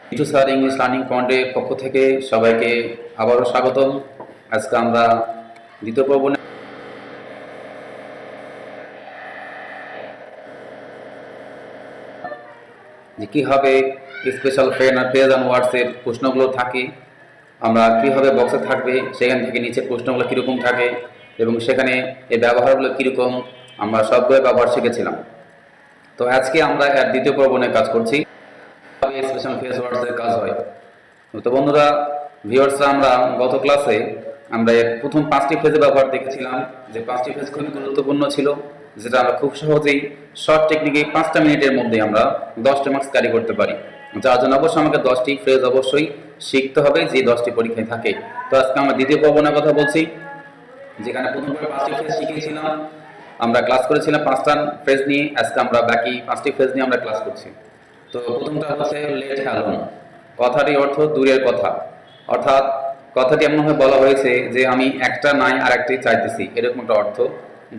Mithu sir English learning পয়েন্টের পক্ষ থেকে সবাইকে আবারও স্বাগতম। আজকে আমরা দ্বিতীয় পর্ব যে কীভাবে স্পেশাল ফ্রেজ অ্যান্ড ওয়ার্ডসের প্রশ্নগুলো থাকে, আমরা কীভাবে বক্সে থাকবে, সেখান থেকে নিচে প্রশ্নগুলো কীরকম থাকে এবং সেখানে এই ব্যবহারগুলো কীরকম, আমরা সবগুলো ব্যবহার শিখেছিলাম। তো আজকে আমরা এর দ্বিতীয় পর্ব নিয়ে কাজ করছি, স্পেশাল ফ্রেজ ওয়ার্ডসের কাজ হয়। তো বন্ধুরা, ভিউয়ার্সরা, আমরা গত ক্লাসে আমরা এর প্রথম 5টি ফ্রেজের ব্যবহার দেখেছিলাম, যে 5টি ফ্রেজ খুবই গুরুত্বপূর্ণ ছিল, যেটা আমরা খুব সহজেই শর্ট টেকনিকে 5টা মিনিটের মধ্যে আমরা 10টা মার্কস ক্যারি করতে পারি। যার জন্য অবশ্যই আমাকে 10টি ফ্রেজ অবশ্যই শিখতে হবে, যে 10টি পরীক্ষায় থাকে। তো আজকে আমরা দ্বিতীয় পর্ব নিয়ে কথা বলছি, যেখানে প্রথম পর্বে 5টি ফ্রেজ শিখেছিলাম, আমরা ক্লাস করেছিলাম 5টা ফ্রেজ নিয়ে। আজকে আমরা বাকি 5টি ফ্রেজ নিয়ে আমরা ক্লাস করছি। তো প্রথমটা হচ্ছে লেট অ্যালোন। কথাটির অর্থ দূরের কথা, অর্থাৎ কথাটি এমনভাবে বলা হয়েছে যে আমি একটা নাই আর একটি চাইতেছি, এরকম একটা অর্থ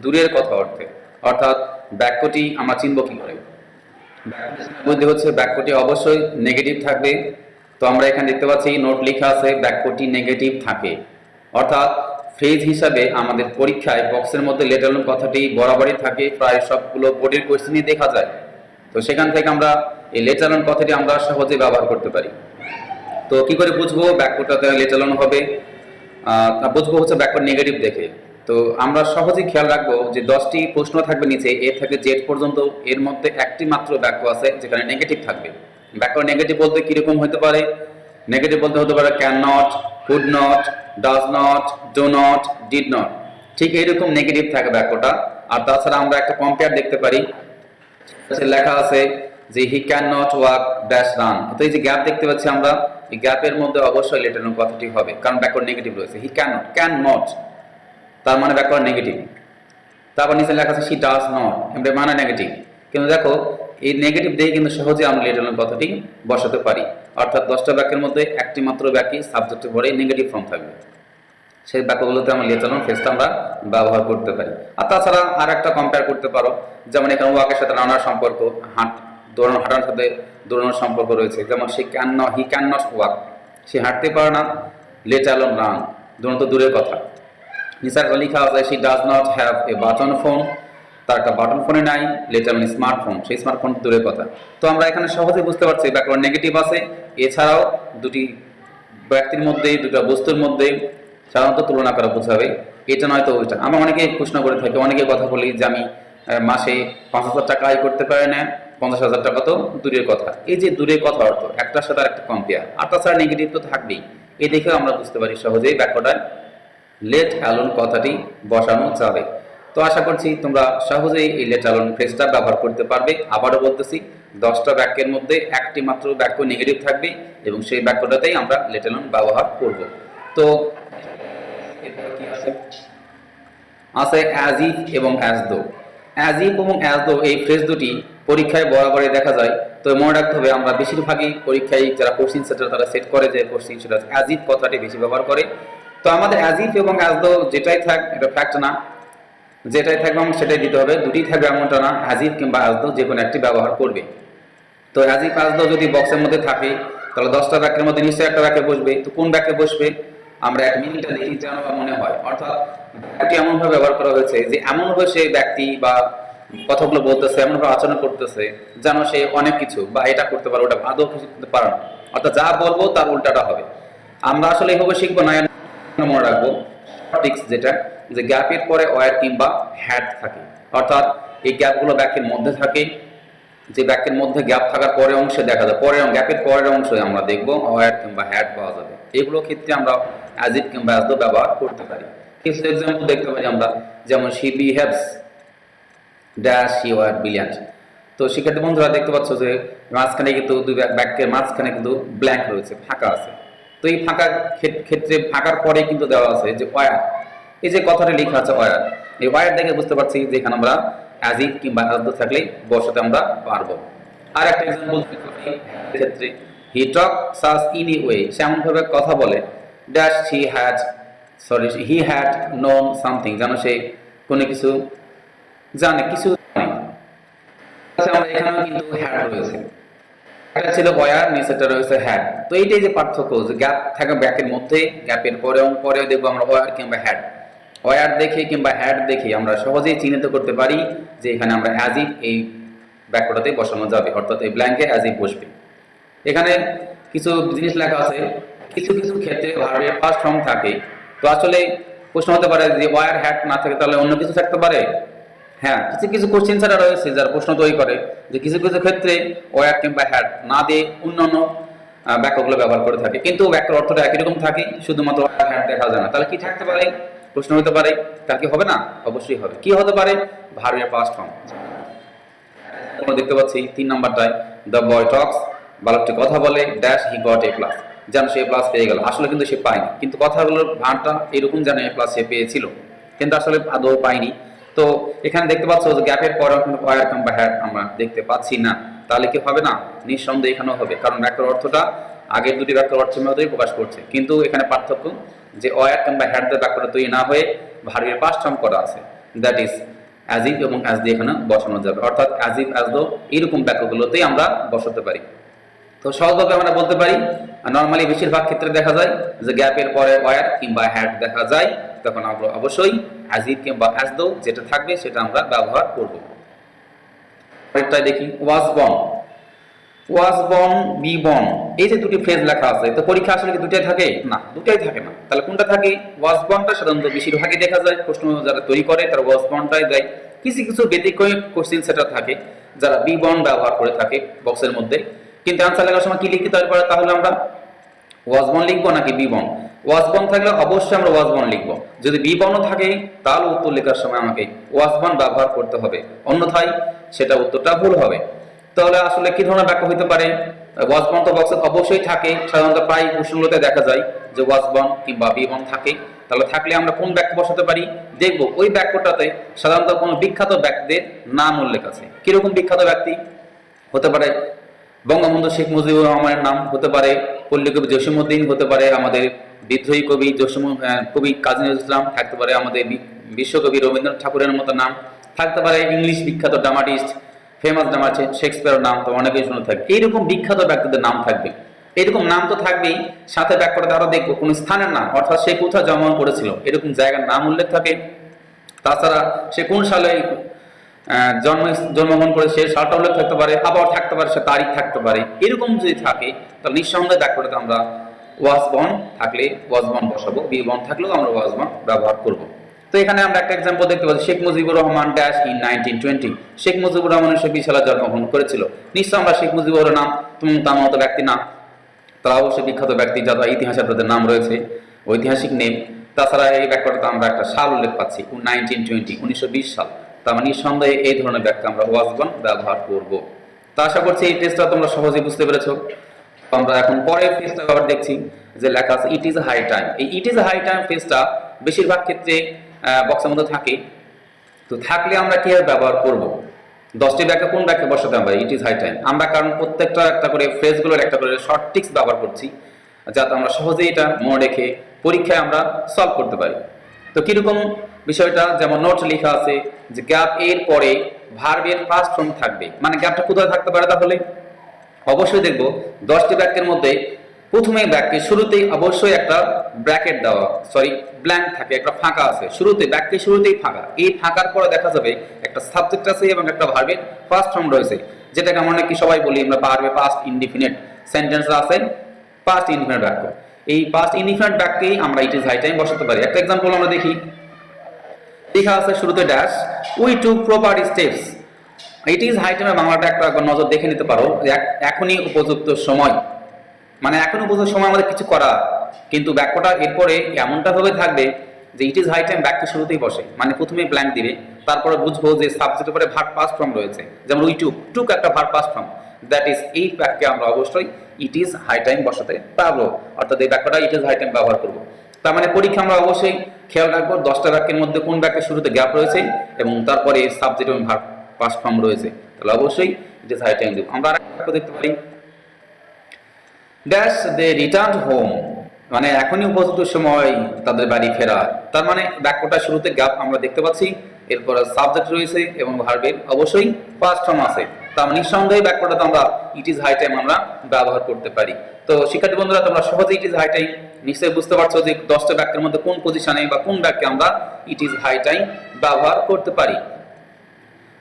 দূরের কথা অর্থে। অর্থাৎ বাক্যটি আমরা চিনব কি করে? বুঝতে হচ্ছে বাক্যটি অবশ্যই নেগেটিভ থাকবে। তো আমরা এখানে দেখতে পাচ্ছি নোট লেখা আছে বাক্যটি নেগেটিভ থাকে, অর্থাৎ ফ্রেজ হিসাবে আমাদের পরীক্ষায় বক্সের মধ্যে লেট অ্যালোন কথাটি বরাবরই থাকে, প্রায় সবগুলো বোর্ডের কোয়েশ্চেনই দেখা যায়। তো সেখান থেকে আমরা এই লেট অ্যালোন কথাটি আমরা সহজে ব্যবহার করতে পারি। তো কি করে বুঝবো বাক্যটাতে লেট অ্যালোন হবে? তা বুঝবো হচ্ছে বাক্য নেগেটিভ দেখে। তো আমরা সহজেই খেয়াল রাখবো যে 10টি প্রশ্ন থাকবে নিচে, এ থেকে জেড পর্যন্ত, এর মধ্যে একটি মাত্র বাক্য আছে যেখানে নেগেটিভ থাকবে। বাক্য নেগেটিভ বলতে কিরকম হতে পারে? নেগেটিভ বলতে হতে পারে can not, could not, does not, do not, did not. ঠিক এইরকম নেগেটিভ থাকে বাক্যটা। আর তাছাড়া আমরা একটা কম্পেয়ার দেখতে পারি, লেখা আছে যে he can not walk dash run. তো এই যে গ্যাপ দেখতে পাচ্ছি আমরা, এই গ্যাপের মধ্যে অবশ্যই লেট অ্যালোন কথাটি হবে, কারণ ব্যাকওয়ার্ড নেগেটিভ রয়েছে। হি ক্যান নট তার মানে ব্যাকওয়ার্ড নেগেটিভ। তারপর নিচে লেখা আছে শি ডাজ নট, এমনি মানে নেগেটিভ। কিন্তু দেখো এই নেগেটিভ দিয়ে কিন্তু সহজে আমরা লেট অ্যালোন কথাটি বসাতে পারি। অর্থাৎ 10টা বাক্যের মধ্যে একটি মাত্র বাক্যে সাবজেক্টের পরে নেগেটিভ ফর্ম থাকবে, সেই বাক্যগুলোতে আমরা লেট অ্যালোন ফ্রেজটা আমরা ব্যবহার করতে পারি। আর তাছাড়া আর একটা কম্পেয়ার করতে পারো, যেমন এখানে ওয়াকের সাথে রানার সম্পর্ক, হাঁটার সাথে দৌড়ানোর সম্পর্ক রয়েছে। যেমন হি ক্যান নট ওয়াক, সে হাঁটতে পারে না, লেট অ্যালোন রান, দৌড়ানো তো দূরের কথা। নিচে লেখা আছে she does not have a button phone, তার একটা বাটন ফোনে নাই, লেট অ্যালোন স্মার্টফোন, সেই স্মার্টফোন দূরের কথা। তো আমরা এখানে সহজে বুঝতে পারছি ব্যাকওয়ার্ড নেগেটিভ আছে। এছাড়াও দুটি ব্যক্তির মধ্যে, দুটো বস্তুর মধ্যে সাধারণত তুলনা করা বোঝাবে, এটা নয়তো ওইটা। আমরা অনেকে প্রশ্ন করে থাকি, অনেকে কথা বলি যে আমি মাসে 5,000 টাকা আয় করতে পারি না, 50,000 টাকা তো দূরের কথা। এই যে দূরের কথা অর্থ একটার সাথে একটা কম্পেয়ার, আর তাছাড়া নেগেটিভ তো থাকবেই। এই দেখেও আমরা বুঝতে পারি সহজেই বাক্যটায় লেট অ্যালোন কথাটি বসানো যাবে। তো আশা করছি তোমরা সহজেই এই লেট অ্যালোন ফ্রেজটা ব্যবহার করতে পারবে। আবারও বলতেছি, 10টা বাক্যের মধ্যে একটি মাত্র বাক্য নেগেটিভ থাকবে এবং সেই বাক্যটাতেই আমরা লেট অ্যালোন ব্যবহার করব। তো আছে অ্যাজ ইফ এবং অ্যাজ দো। অ্যাজ ইফ এবং অ্যাজ দো এই ফ্রেজ দুটি পরীক্ষায় বরাবরই দেখা যায়। তো মনে রাখতে হবে, আমরা বেশিরভাগই পরীক্ষায় যারা কোশ্চিন সেটার তারা সেট করে যে কোশ্চিন সেটা অ্যাজ ইফ কথাটি বেশি ব্যবহার করে। তো আমাদের অ্যাজ ইফ এবং অ্যাজ দো যেটাই থাক, এটা ফ্যাক্ট না, যেটাই থাকবে আমরা সেটাই দিতে হবে। দুটি থাকবে এমনটা না, অ্যাজ ইফ কিংবা অ্যাজ দো যে কোনো একটি ব্যবহার করবে। তো অ্যাজ ইফ অ্যাজ দো যদি বক্সের মধ্যে থাকে, তাহলে 10টা বাক্যের মধ্যে নিশ্চয়ই একটা বাক্যে বসবে। তো কোন বাক্যে বসবে আমরা এক মিনিটে দেখি যেন মনে হয়। অর্থাৎ বাক্যটি এমনভাবে ব্যবহার করা হয়েছে যে এমনভাবে সেই ব্যক্তি বা কথাগুলো বলতেছে, এমনভাবে আচরণ করতেছে যেন সে অনেক কিছু বা এটা করতে পারে, ওটা আদৌ কিছু করতে পারে না। অর্থাৎ যা বলবো তার উল্টাটা হবে। আমরা আসলে এইভাবে শিখবো না, মনে রাখবো টিক্স যেটা, যে গ্যাপের পরে ওয়ার কিংবা হ্যাড থাকে। অর্থাৎ এই গ্যাপগুলো বাক্যের মধ্যে থাকে, যে বাক্যের মধ্যে গ্যাপ থাকার পরের অংশে দেখা যায়, পরের গ্যাপের পরের অংশে আমরা দেখবো ওয়ার কিংবা হ্যাড পাওয়া যাবে। এগুলো ক্ষেত্রে আমরা অ্যাজ ইট কিংবা অ্যাজ দো ব্যবহার করতে পারি। কিছু এক্সাম্পল দেখতে পারি আমরা, যেমন she behaves dash she were brilliant. তো শিক্ষার্থী বন্ধুরা দেখতে পাচ্ছ যে মাঝখানে কিন্তু দুই বাক্যের মাঝখানে কিন্তু ব্ল্যাঙ্ক রয়েছে, ফাঁকা আছে। তো এই ফাঁকার ক্ষেত্রে ফাঁকার পরে কিন্তু দেওয়া আছে যে ওয়ার, এই যে কথাটা লেখা আছে ওয়ার, এই ওয়ার দেখে বুঝতে পারছি যে এখানে আমরা অ্যাজ ইফ কিংবা অ্যাজ দো থাকলেই বসাতে আমরা পারবো। আর একটা এক্সাম্পল ক্ষেত্রে হি টক সাস ইন এ ওয়ে, সে এমনভাবে কথা বলে dash he had known something, যেন সে কোনো কিছু জানে, কিছু জানে। আমরা এখানেও কিন্তু হ্যাড রয়েছে, এটা ছিল ওয়ার, নিচেটা রয়েছে হ্যাড। তো এইটাই যে পার্থক্য, যে গ্যাপ থাকে ব্যাকের মধ্যে, গ্যাপের পরে দেখবো আমরা ওয়ার কিংবা হ্যাড। ওয়ার দেখে কিংবা হ্যাড দেখে আমরা সহজেই চিহ্নিত করতে পারি যে এখানে আমরা অ্যাজ ইফ এই বাক্যটাতে বসানো যাবে, অর্থাৎ এই ব্ল্যাঙ্কে অ্যাজ ইফ বসবে। এখানে কিছু জিনিস লেখা আছে, কিছু কিছু ক্ষেত্রে ভার্বের ফার্স্ট ফর্ম থাকে। তো আসলে প্রশ্ন হতে পারে যে ওয়ার হ্যাড না থাকে তাহলে অন্য কিছু থাকতে পারে। হ্যাঁ, কিছু কিছু কোশ্চেন ছাড়া রয়েছে যার প্রশ্ন তৈরি করে যে কিছু কিছু ক্ষেত্রে ওয়ার কিংবা হ্যাড না দিয়ে অন্যান্য বাক্যগুলো ব্যবহার করে থাকে, কিন্তু বাক্যের অর্থটা একই রকম থাকে, শুধুমাত্র ওয়ার হ্যাড দেখা যায় না। তাহলে কি থাকতে পারে প্রশ্ন হতে পারে, তার কি হবে না? অবশ্যই হবে। কি হতে পারে? ভার্বের ফার্স্ট ফর্ম। আমরা দেখতে পাচ্ছি 3 নাম্বারটায়, দ্য বয় টক্স, বালকটি কথা বলে, dash he got a plus, যেন সে প্লাস পেয়ে গেল। আসলে কিন্তু সে পায়নি, কিন্তু কথাগুলোর ভাঁড়টা এরকম যেন এ প্লাস সে পেয়েছিল, কিন্তু আসলে আদৌ পায়নি। তো এখানে দেখতে পাচ্ছ যে গ্যাপের পরে কিন্তু ওয়ার কিংবা হ্যাড আমরা দেখতে পাচ্ছি না। তাহলে কি হবে না? নিঃসন্দেহে এখানেও হবে, কারণ বাক্যের অর্থটা আগের দুটি বাক্যের অর্থের মধ্যেই প্রকাশ করছে, কিন্তু এখানে পার্থক্য যে ওয়ার কিংবা হ্যাড দিয়ে বাক্যটা তৈরি না হয়ে ভার্বের পাস্ট ফর্ম করা আছে, দ্যাট ইজ অ্যাজ ইফ এবং অ্যাজ দিয়ে এখানে বসানো যাবে, অর্থাৎ অ্যাজ ইফ অ্যাজ দো এরকম বাক্যগুলোতেই আমরা বসাতে পারি। তো সহজভাবে আমরা বলতে পারি, নর্মালি বেশিরভাগ ক্ষেত্রে দেখা যায় যে গ্যাপের পরে ওয়ার কিংবা হ্যাড দেখা যায়, তখন আমরা অবশ্যই অ্যাজ ইফ কিংবা অ্যাজ দো যেটা থাকবে সেটা আমরা ব্যবহার করব। পরেরটাই দেখি, was born. Was born, B born, এই যে দুটি ফ্রেজ লেখা আছে, তো পরীক্ষা আসলে কি দুটাই থাকে? না, দুটাই থাকে না। তাহলে কোনটা থাকে? ওয়াজ বর্নটা সাধারণত বেশিরভাগই দেখা যায়, প্রশ্ন যারা তৈরি করে তারা ওয়াজ বর্নটাই দেয়। কিছু কিছু ব্যতিক্রমী কোশ্চেন সেটা থাকে যারা বি বর্ন ব্যবহার করে থাকে বক্সের মধ্যে, কিন্তু আনসার লেখার সময় কি লিখতে পারে? তাহলে আমরা ওয়াজ বর্ন লিখবো নাকি বি বর্ন? ওয়াজ বর্ন থাকলে অবশ্যই আমরা ওয়াজ বর্ন লিখবো। যদি বি বর্ন থাকে তাহলে উত্তর লেখার সময় আমাকে ওয়াজ বর্ন ব্যবহার করতে হবে, অন্যথায় সেটা উত্তরটা ভুল হবে। তাহলে আসলে কি ধরনের বাক্য হতে পারে? ওয়াজ বর্ন তো বক্সে অবশ্যই থাকে, সাধারণত প্রায় প্রশ্নগুলোতে দেখা যায় যে ওয়াজ বর্ন কিংবা বি বর্ন থাকে। তাহলে থাকলে আমরা কোন বাক্য বসাতে পারি? দেখবো ওই বাক্যটাতে সাধারণত কোনো বিখ্যাত ব্যক্তিদের নাম উল্লেখ আছে। কিরকম বিখ্যাত ব্যক্তি হতে পারে? বঙ্গবন্ধু শেখ মুজিবুর রহমানের নাম হতে পারে, পল্লী কবি জসীমউদ্দিন হতে পারে, আমাদের বিদ্রোহী কবি কবি কাজী নজরুল ইসলাম থাকতে পারে, আমাদের বিশ্বকবি রবীন্দ্রনাথ ঠাকুরের মতো নাম থাকতে পারে, ইংলিশ বিখ্যাত ড্রামাটিস্ট ফেমাস ড্রামাটিস্ট শেক্সপিয়ারের নাম তো অনেকেই শুনে থাকবে। এইরকম বিখ্যাত ব্যক্তিদের নাম থাকবে, এরকম নাম তো থাকবেই। সাথে বাক্যটাতে আরো দেখবো কোন স্থানের নাম, অর্থাৎ সে কোথায় জন্মগ্রহণ করেছিল এরকম জায়গার নাম উল্লেখ থাকে। তাছাড়া সে কোন সালে জন্মগ্রহণ করে সে সালটা উল্লেখ থাকতে পারে, আবার থাকতে পারে সে তারিখ থাকতে পারে। এরকম যদি থাকে তাহলে নিঃসন্দেহে বাক্যটাতে আমরা ওয়াজ বর্ন থাকলে ওয়াজ বর্ন বসাবো, বি বর্ন থাকলেও আমরা ওয়াজ বর্ন ব্যবহার করব। তো এখানে আমরা একটা এক্সাম্পল দেখতে পাচ্ছি, শেখ মুজিবুর রহমান ড্যাশ ইন 1920। শেখ মুজিবুর রহমান 1920 সালে জন্মগ্রহণ করেছিল। নিশ্চয় আমরা শেখ মুজিবুর নাম তার মতো ব্যক্তি না, তারা অবশ্যই বিখ্যাত ব্যক্তি যারা ইতিহাসে তাদের নাম রয়েছে, ঐতিহাসিক নেম। তাছাড়া এই বাক্যটাতে আমরা একটা সাল উল্লেখ পাচ্ছি 1920, 1920 সাল। তার মানে নিঃসন্দেহে এই ধরনের বাক্য আমরা ওয়াজ বর্ন ব্যবহার করব। তা আশা করছি এই টেস্টটা তোমরা সহজেই বুঝতে পেরেছো। আমরা এখন পরের ফেজটা আবার দেখছি যে লেখা আছে ইট ইজ হাই টাইম। এই ইট ইজ হাই টাইম ফেজটা বেশিরভাগ ক্ষেত্রে বক্সের মধ্যে থাকে। তো থাকলে আমরা কিভাবে ব্যবহার করব? 10টি বাক্য কোন বাক্যে বসাতে হবে ইট ইজ হাই টাইম? আমরা কারণ প্রত্যেকটা একটা করে ফ্রেজগুলোর একটা করে শর্ট টিক্স ব্যবহার করছি, যাতে আমরা সহজেই এটা মনে রেখে পরীক্ষায় আমরা সলভ করতে পারি। তো কিরকম বিষয়টা? যেমন নোট লেখা আছে যে গ্যাপ এর পরে ভার্বের ফার্স্ট ফর্ম থাকবে, মানে গ্যাপটা কোথায় থাকতে পারে? তাহলে অবশ্যই দেখব 10টি বাক্যের মধ্যে প্রথমে বাক্যের শুরুতেই অবশ্যই একটা ব্র্যাকেট দেওয়া, ব্ল্যাঙ্ক থাকে, একটা ফাঁকা আছে শুরুতে, বাক্যের শুরুতেই ফাঁকা। এই ফাঁকার পরে দেখা যাবে একটা সাবজেক্ট আছে এবং একটা ভার্বের ফার্স্ট ফর্ম রয়েছে, যেটাকে আমরা নাকি সবাই বলি আমরা ভার্বে পাস্ট ইনডিফিনিট সেন্টেন্স আছে, পাস্ট ইনডিফিনিট বাক্য। এই পাস্ট ইনডিফিনিট বাক্যেই আমরা ইট ইজ হাই টাইম বসাতে পারি। একটা এক্সাম্পল আমরা দেখি, লেখা আছে শুরুতে dash we took proper steps. It is high টাইমের বাংলাটা একটা নজর দেখে নিতে পারো, এখনই উপযুক্ত সময়, মানে এখন উপযুক্ত সময় আমাদের কিছু করা। কিন্তু বাক্যটা এরপরে এমনটা ভাবে থাকবে যে ইট ইজ হাই টাইম বাক্যের শুরুতেই বসে, মানে প্রথমে ব্ল্যাঙ্ক দিবে, তারপরে বুঝবো যে সাবজেক্টের পরে ভার্ব পাস্ট ফর্ম রয়েছে, যেমন উই টুক, টুক একটা verb past form, that is এই বাক্যে আমরা অবশ্যই ইট ইজ হাই টাইম বসাতে পারবো, অর্থাৎ এই বাক্যটা ইট ইজ হাই টাইম ব্যবহার করবো। তার মানে পরীক্ষা আমরা অবশ্যই খেয়াল রাখবো 10টা বাক্যের মধ্যে কোন বাক্যের শুরুতে গ্যাপ রয়েছে এবং তারপরে সাবজেক্ট এবং ভার্ব পাস্ট ফর্ম রয়েছে, তাহলে অবশ্যই ইট ইজ হাই টাইম দেব। আমরা আরেকটা দেখতে পারি ড্যাশ দে রিটার্ন হোম, মানে এখনই উপযুক্ত সময় তাদের বাড়ি ফেরার। তার মানে বাক্যটা শুরুতে গ্যাপ আমরা দেখতে পাচ্ছি, এরপর সাবজেক্ট রয়েছে এবং ভার্বের অবশ্যই পাস্ট ফর্ম আছে। তা নিঃসন্দেহে ব্যাকওয়ার্ডে আমরা ইট ইজ হাই টাইম আমরা ব্যবহার করতে পারি। তো শিক্ষার্থী বন্ধুরা, তোমরা সহজেই ইট ইজ হাই টাইম নিশ্চয়ই বুঝতে পারছো যে 10টা বাক্যের মধ্যে কোন পজিশনে বা কোন বাক্যে আমরা ইট ইজ হাই টাইম ব্যবহার করতে পারি।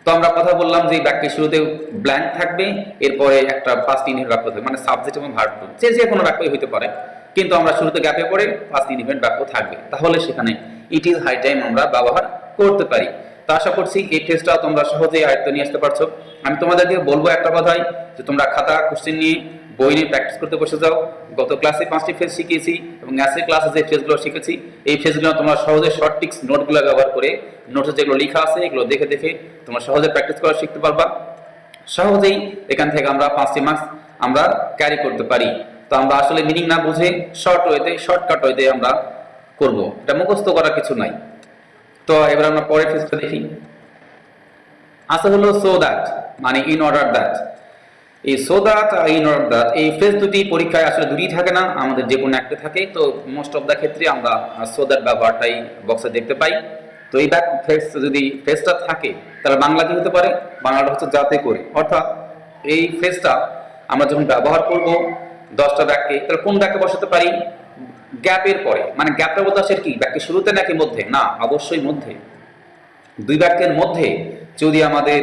তো আমরা কথা বললাম যে বাক্যের শুরুতে ব্ল্যাঙ্ক থাকবে, এরপরে একটা ফার্স্ট ইনডিফিনিট বাক্য থাকবে, মানে সাবজেক্ট এবং ভার্ব যে কোনো বাক্যই হতে পারে, কিন্তু আমরা শুরুতে গ্যাপে পড়ে ফার্স্ট ইনডিফিনিট বাক্য থাকবে, তাহলে সেখানে ইট ইজ হাই টাইম আমরা ব্যবহার করতে পারি। তো আশা করছি এই টেস্টটা তোমরা সহজেই আয়ত্ত নিয়ে আসতে পারছো। আমি তোমাদেরকে বলবো একটা কথাই, যে তোমরা খাতা কোশ্চেন নিয়ে বই নিয়ে প্র্যাকটিস করতে বসে যাও। গত ক্লাসে 5টি ফেজ শিখিয়েছি এবং আজকের ক্লাসে যে ফেজগুলো শিখেছি এই ফেজগুলো তোমরা সহজে শর্ট টিক্স নোটগুলো ব্যবহার করে নোটে যেগুলো লেখা আছে এগুলো দেখে দেখে তোমরা সহজে প্র্যাকটিস করা শিখতে পারবা। সহজেই এখান থেকে আমরা 5টি মার্কস আমরা ক্যারি করতে পারি। তো আমরা আসলে মিনিং না বুঝে শর্ট ওয়েতে শর্টকাট ওয়েতে আমরা করব, এটা মুখস্থ করার কিছু নাই। তো এবার আমরা পরের ফেজটা দেখি। আসা হলো সো দ্যাট, মানে ইন অর্ডার দ্যাট। এই সো দ্যাট আর ইন অর্ডার দ্যাট এই ফ্রেজ দুটি পরীক্ষায় আসলে দুটিই থাকে না, আমাদের যে কোনো একটা থাকে। তো মোস্ট অফ দ্য ক্ষেত্রে আমরা সো দ্যাট ব্যবহারটাই বক্সে দেখতে পাই। তো এই ফ্রেজ যদি ফ্রেজটা থাকে তাহলে বাংলা কি হতে পারে, বাংলাটা হচ্ছে যাতে করে। অর্থাৎ এই ফ্রেজটা আমরা যখন ব্যবহার করব 10টা বাক্যে, তাহলে কোন বাক্যে বসাতে পারি, গ্যাপের পরে। মানে গ্যাপটা বলতে আসে কি, বাক্যের শুরুতে নাকি মধ্যে? না, অবশ্যই মধ্যে। দুই বাক্যের মধ্যে যদি আমাদের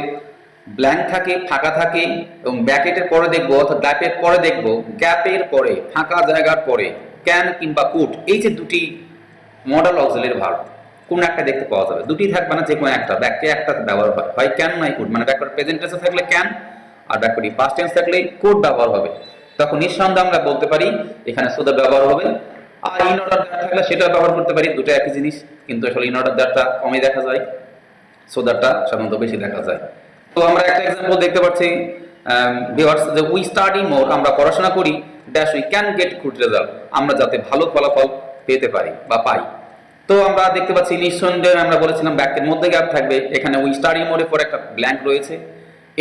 ব্ল্যাঙ্ক থাকে, ফাঁকা থাকে, এবং ব্র্যাকেটের পরে দেখবো অর্থাৎ গ্যাপের পরে দেখবো, গ্যাপের পরে ফাঁকা জায়গার পরে ক্যান কিংবা কুড, এই যে দুটি মডেল অক্সিলারি ভার্ব কোন একটা দেখতে পাওয়া যাবে। দুটি থাকবে না, যে কোনো একটা বাক্যে একটা ব্যবহার হয়, হয় ক্যান নাই কুড। মানে ব্যাকওয়ার্ড প্রেজেন্ট টেন্সে থাকলে ক্যান, আর ব্যাকওয়ার্ড পাস্ট টেন্স থাকলে কুড ব্যবহার হবে। তখন নিঃসন্দেহে আমরা বলতে পারি এখানে সো দ্যাট ব্যবহার হবে। আর ইন অর্ডার দ্যাট থাকলে সেটা ব্যবহার করতে পারি, দুটো একই জিনিস, কিন্তু আসলে ইন অর্ডার দ্যাটটা কমই দেখা যায়, সো দ্যাটটা সাধারণত বেশি দেখা যায়। তো আমরা একটা এক্সাম্পল দেখতে পাচ্ছি ভিউয়ার্স, যে উই স্টাডি মোর, আমরা পড়াশোনা করি, dash we can get good result, আমরা যাতে ভালো ফলাফল পেতে পারি বা পাই। তো আমরা দেখতে পাচ্ছি নিঃসন্দেহে আমরা বলেছিলাম বাক্যের মধ্যে গ্যাপ থাকবে, এখানে উই স্টাডি মোরের পরে একটা ব্ল্যাঙ্ক রয়েছে।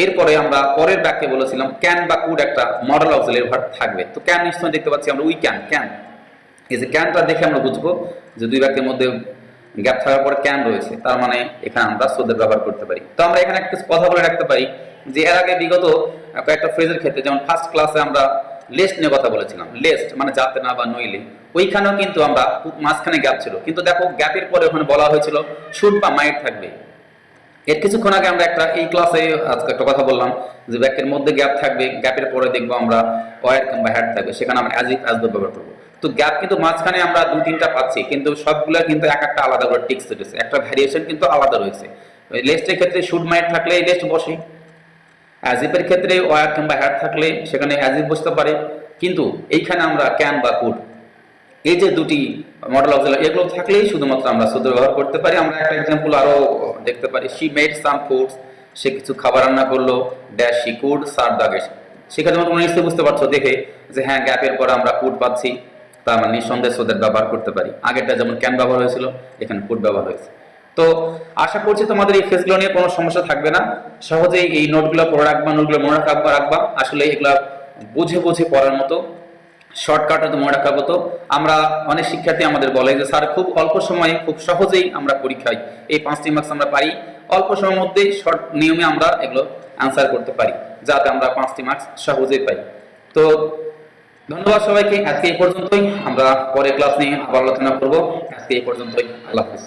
এরপরে আমরা পরের বাক্যে বলেছিলাম ক্যান বা কুড একটা মডেল অক্সিলারি ভার্ব থাকবে। তো ক্যান নিঃসন্দেহে দেখতে পাচ্ছি আমরা উই ক্যান, ক্যান, এই যে ক্যানটা দেখে আমরা বুঝবো যে দুই বাক্যের মধ্যে গ্যাপ থাকার পরে ক্যান রয়েছে, তার মানে এখানে আমরা সো দ্যাট ব্যবহার করতে পারি। তো আমরা এখানে একটা কথা বলে রাখতে পারি যে এর আগে বিগত কয়েকটা ফ্রেজের ক্ষেত্রে, যেমন ফার্স্ট ক্লাসে আমরা লেস্ট নিয়ে কথা বলেছিলাম, লেস্ট মানে যাতে না বা নইলে, ওইখানেও কিন্তু আমরা মাঝখানে গ্যাপ ছিল, কিন্তু দেখো গ্যাপের পরে ওখানে বলা হয়েছিল শুড বা মাইট থাকবে। এর কিছুক্ষণ আগে আমরা এই ক্লাসে আজকে একটা কথা বললাম যে বাক্যের মধ্যে গ্যাপ থাকবে, গ্যাপের পরে দেখবো আমরা ওয়ার কিংবা হ্যাড থাকবে, সেখানে আমরা অ্যাজ ইফ অ্যাজ দ্য ব্যবহার করবো। তো গ্যাপ কিন্তু মাঝখানে আমরা 2-3টা পাচ্ছি, কিন্তু সবগুলা কিন্তু এক একটা আলাদা করে টিক্স রয়েছে, একটা ভ্যারিয়েশন কিন্তু আলাদা রয়েছে। লেস্টের ক্ষেত্রে শুড মাইট থাকলে এই লেস্ট বসে, অ্যাজ ইফের ক্ষেত্রে ওয়ার কিংবা হ্যাড থাকলে সেখানে অ্যাজ ইফ বসতে পারে, কিন্তু এইখানে আমরা ক্যান বা কুড, এই যে দুটি মডেল অক্সিলারি এগুলো থাকলেই শুধুমাত্র আমরা সো দ্যাট ব্যবহার করতে পারি। আমরা একটা এক্সাম্পল আরো দেখতে পারি, শি মেড সাম ফুডস, সে কিছু খাবার রান্না করলো, dash she could serve the guest. সেখানে তোমরা নিশ্চয়ই বুঝতে পারছো দেখে যে হ্যাঁ গ্যাপের পরে আমরা কুড পাচ্ছি, তার মানে নিঃসন্দেহে সো দ্যাট ব্যবহার করতে পারি। আগেরটা যেমন ক্যান ব্যবহার হয়েছিল, এখানে কুড ব্যবহার হয়েছে। তো আশা করছি তোমাদের এই ফেজগুলো নিয়ে কোনো সমস্যা থাকবে না, সহজেই এই নোটগুলো পড়ে রাখবা, নোটগুলো মনে রাখবা। আসলে এগুলা বুঝে বুঝে পড়ার মতো, শর্টকাটে তো মনে রাখার মতো। আমরা অনেক শিক্ষার্থী আমাদের বলে যে স্যার খুব অল্প সময়ে খুব সহজেই আমরা পরীক্ষায় এই 5টি মার্কস আমরা পাই, অল্প সময়ের মধ্যেই শর্ট নিয়মে আমরা এগুলো অ্যান্সার করতে পারি, যাতে আমরা 5টি মার্কস সহজেই পাই। তো ধন্যবাদ সবাইকে, আজকে এই পর্যন্তই। আমরা পরে ক্লাস নিয়ে আবার আলোচনা করবো। আজকে এই পর্যন্তই, আল্লাহ হাফেজ।